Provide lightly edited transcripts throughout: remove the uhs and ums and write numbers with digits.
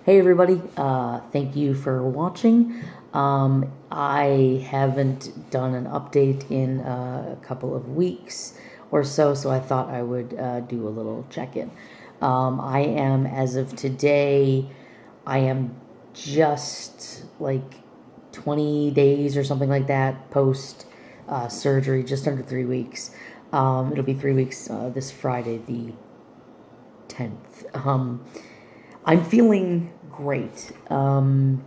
Hey everybody, thank you for watching. I haven't done an update in a couple of weeks or so, so I thought I would do a little check-in. I am, as of today, I am just like 20 days or something like that post surgery, just under 3 weeks. It'll be 3 weeks this Friday, the 10th. I'm feeling great. The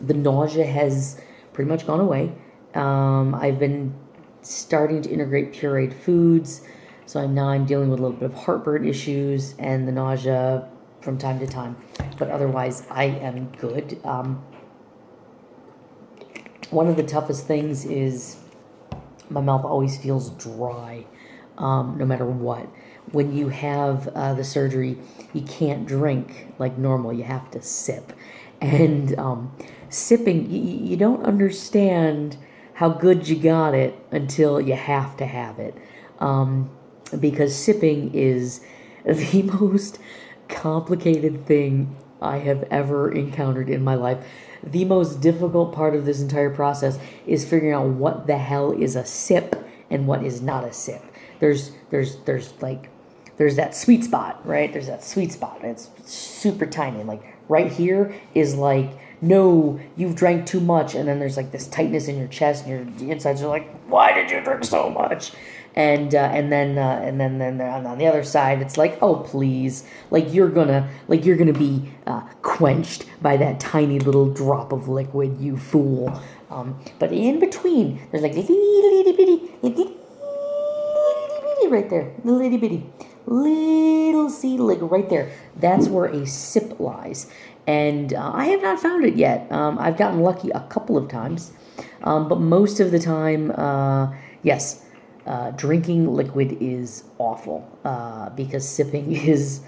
nausea has pretty much gone away. I've been starting to integrate pureed foods, so I'm dealing with a little bit of heartburn issues and the nausea from time to time. But otherwise, I am good. One of the toughest things is my mouth always feels dry, no matter what. When you have the surgery, you can't drink like normal. You have to sip. And sipping, you don't understand how good you got it until you have to have it. Because sipping is the most complicated thing I have ever encountered in my life. The most difficult part of this entire process is figuring out what the hell is a sip and what is not a sip. There's that sweet spot, right? There's that sweet spot. It's super tiny. Like right here is like, no, you've drank too much. And then there's like this tightness in your chest and your insides are like, why did you drink so much? And then on the other side, it's like, oh please, like you're gonna be quenched by that tiny little drop of liquid, you fool. But in between, there's like little bitty right there, little itty bitty, little seed, like right there. That's where a sip lies, and I have not found it yet. I've gotten lucky a couple of times, but most of the time, yes. Drinking liquid is awful because sipping is,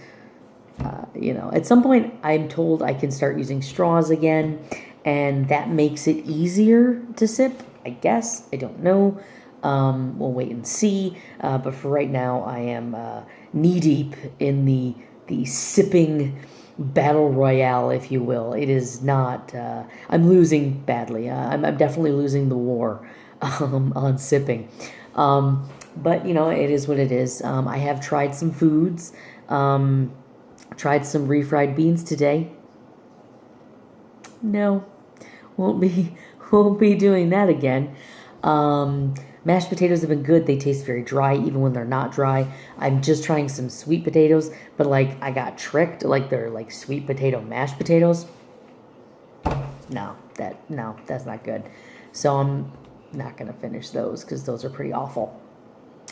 at some point I'm told I can start using straws again, and that makes it easier to sip, I guess. I don't know. We'll wait and see. But for right now, I am knee deep in the sipping battle royale, if you will. It is not. I'm losing badly. I'm definitely losing the war on sipping. But it is what it is. I have tried some foods. Tried some refried beans today. No, won't be doing that again. Mashed potatoes have been good. They taste very dry, even when they're not dry. I'm just trying some sweet potatoes, but like I got tricked. Like they're like sweet potato mashed potatoes. No, that's not good. So I'm not gonna finish those because those are pretty awful.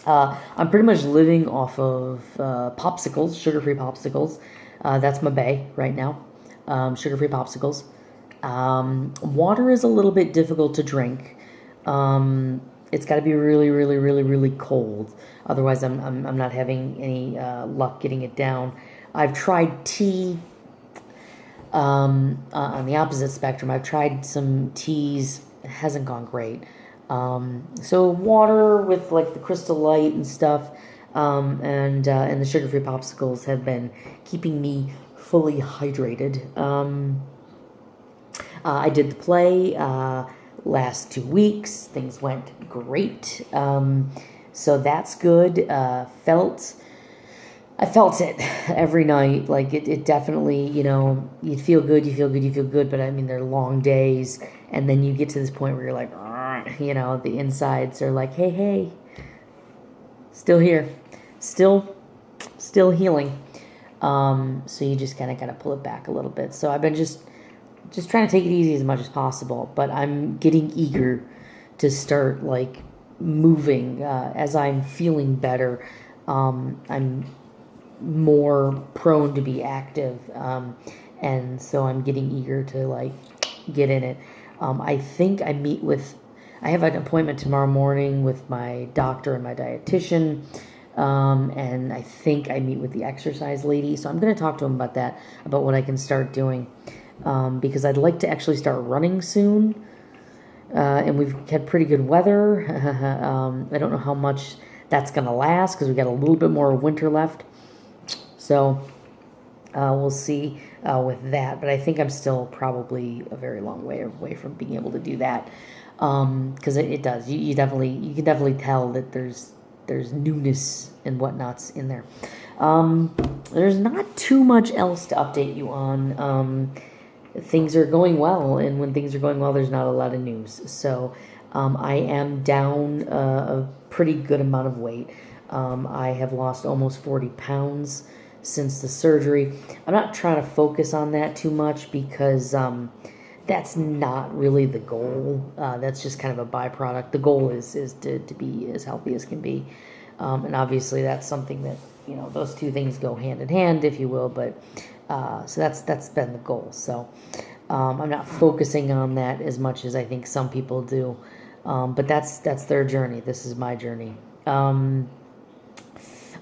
I'm pretty much living off of popsicles, sugar-free popsicles. That's my bae right now. Sugar-free popsicles. Water is a little bit difficult to drink. It's got to be really, really, really, really cold. Otherwise, I'm not having any luck getting it down. I've tried tea. On the opposite spectrum, I've tried some teas. It hasn't gone great. So water with like the Crystal Light and stuff, and the sugar-free popsicles have been keeping me fully hydrated. I did the play last 2 weeks. Things went great. So that's good. I felt it every night. Like it definitely, you feel good. But I mean, they're long days. And then you get to this point where you're like, the insides are like, hey, still here, still healing. So you just kind of got to pull it back a little bit. So I've been just trying to take it easy as much as possible, but I'm getting eager to start like moving as I'm feeling better. I'm more prone to be active, and so I'm getting eager to like get in it. I think I have an appointment tomorrow morning with my doctor and my dietitian, and I think I meet with the exercise lady, so I'm going to talk to him about that, about what I can start doing, because I'd like to actually start running soon, and we've had pretty good weather. I don't know how much that's going to last, because we got a little bit more winter left. So We'll see with that, but I think I'm still probably a very long way away from being able to do that, because it does. You can definitely tell that there's newness and whatnots in there. There's not too much else to update you on. Things are going well, and when things are going well, there's not a lot of news. So I am down a pretty good amount of weight. I have lost almost 40 pounds since the surgery. I'm not trying to focus on that too much because that's not really the goal. That's just kind of a byproduct. The goal is to be as healthy as can be. And obviously that's something that, those two things go hand in hand, if you will. But so that's been the goal. So I'm not focusing on that as much as I think some people do. But that's their journey. This is my journey.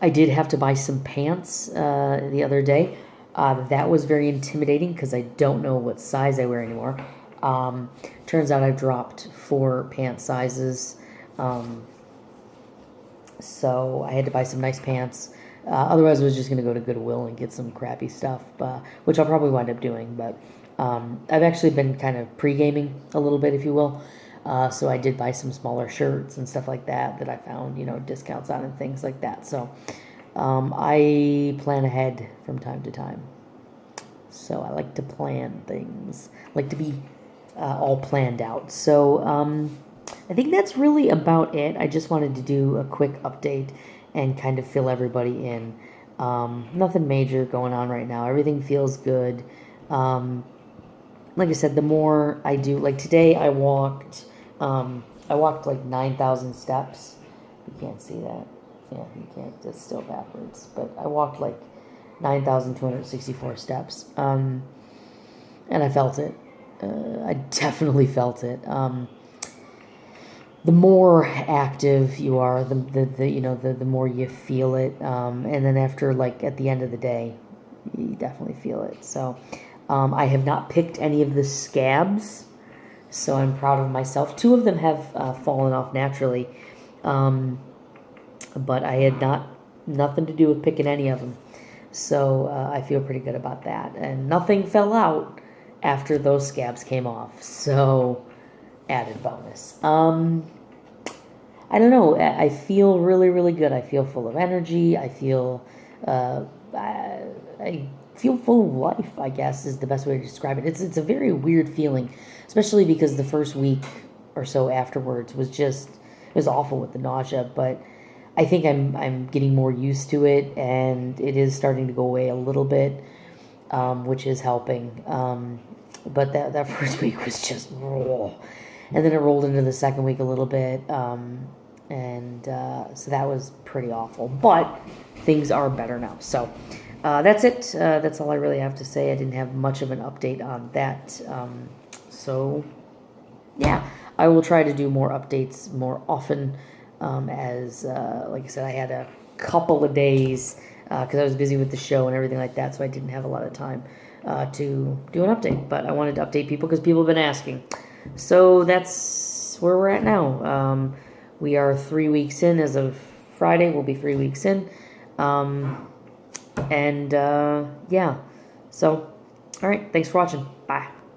I did have to buy some pants the other day. That was very intimidating because I don't know what size I wear anymore. Turns out I've dropped 4 pant sizes. So I had to buy some nice pants. Otherwise, I was just going to go to Goodwill and get some crappy stuff, which I'll probably wind up doing. But I've actually been kind of pre-gaming a little bit, if you will. So I did buy some smaller shirts and stuff like that I found, discounts on and things like that. So I plan ahead from time to time. So I like to plan things, I like to be all planned out. So I think that's really about it. I just wanted to do a quick update and kind of fill everybody in. Nothing major going on right now. Everything feels good. Like I said, the more I do, like today I walked like 9,000 steps. You can't see that. Yeah, you can't. It's still backwards. But I walked like 9,264 steps. And I felt it. I definitely felt it. The more active you are, the more you feel it. And then after, like, at the end of the day, you definitely feel it. So I have not picked any of the scabs, so I'm proud of myself. 2 of them have fallen off naturally, but I had nothing to do with picking any of them. So I feel pretty good about that. And nothing fell out after those scabs came off. So added bonus. I don't know. I feel really, really good. I feel full of energy. I feel I feel full of life, I guess, is the best way to describe it. It's a very weird feeling, especially because the first week or so afterwards it was awful with the nausea, but I think I'm getting more used to it, and it is starting to go away a little bit, which is helping. But that first week was just raw. And then it rolled into the second week a little bit, so that was pretty awful. But things are better now. So that's it. That's all I really have to say. I didn't have much of an update on that. So yeah, I will try to do more updates more often. As like I said, I had a couple of days because I was busy with the show and everything like that, so I didn't have a lot of time to do an update. But I wanted to update people because people have been asking. So that's where we're at now. We are 3 weeks in. As of Friday, we'll be 3 weeks in. Yeah. So, all right. Thanks for watching. Bye.